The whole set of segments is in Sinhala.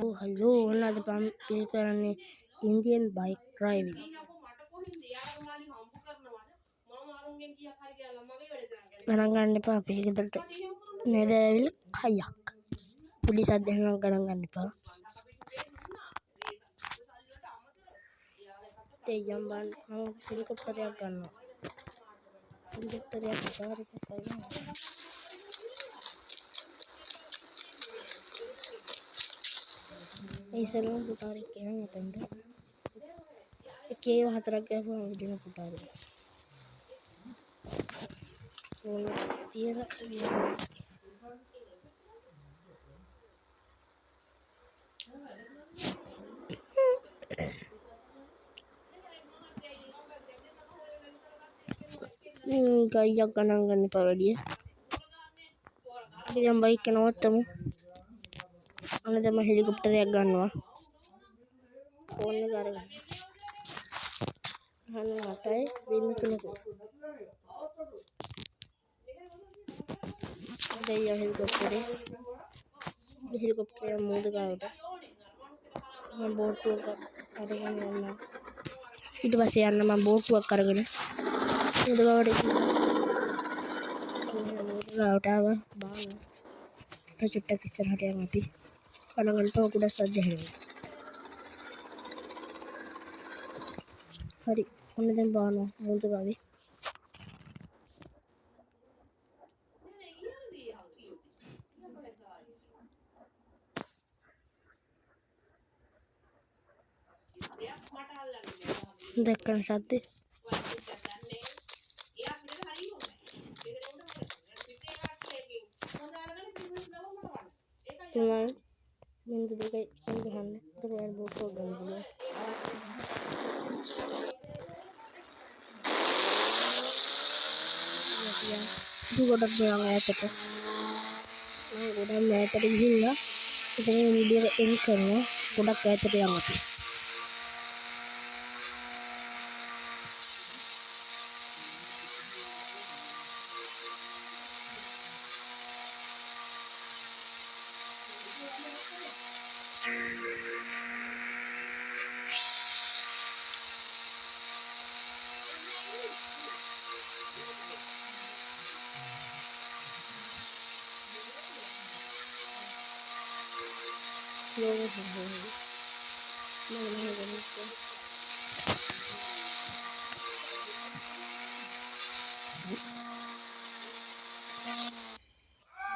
Oh, hello. Another picture on Indian bike driving. ගණන් ගන්න එපා අපි ගෙදරට නේද ඇවිල්ලා කයක්. පොඩි සද්දයක් ගණන් ගන්න එපා. තේජම් බන් හෙලිකොප්ටරයක් ගන්නවා. හෙලිකොප්ටරයක් පාරේ පස්සෙන් ඉස්සරහම පුටාරෙක් එනවා මෙතනට. එකේ හතරක් ගහපුවම විදින පුටාරෙක්. ඕන තියලා ගයියක් ගණන් ගන්න එපා වැඩිය. අපි දැන් බයික් එක නවත්තමු. අන්න දැන් මම හෙලිකොප්ටරයක් ගන්නවා. ෆෝන් එක අරගෙන. අන්න 8යි 03. දැන් හෙලිකොප්ටරේ මූද ගාවට මම බෝට්ටුවක අරගෙන යනවා. ඊට පස්සේ යන්න මම බෝට්ටුවක් අරගෙන මූද ගාවට ආවා බාන. චුට්ටක් ඉස්සරහට යමු අපි. කනගලට ඔකුඩ සද්ද හැරෙනවා. හරි. ඔන්න දැන් බානවා මූද ගාවේ. දැක්කන සද්දේ තුමයි බින්දු දෙකයි ගහන්න තුරවල් බෝට්ටුව ගන්න පුළුවන්. ගොඩක් දෙයක් ඈතට මම ගොඩක් ඈතට ගිහිල්ලා ඉතින් වීඩියෝ එක එඩිට් කරනවා. ගොඩක් ඈතට යමු අපි.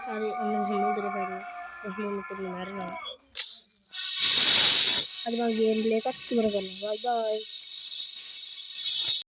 Hari ini samudra baru, meter marah. Ada bang gameplay tak cuma kan, bye bye.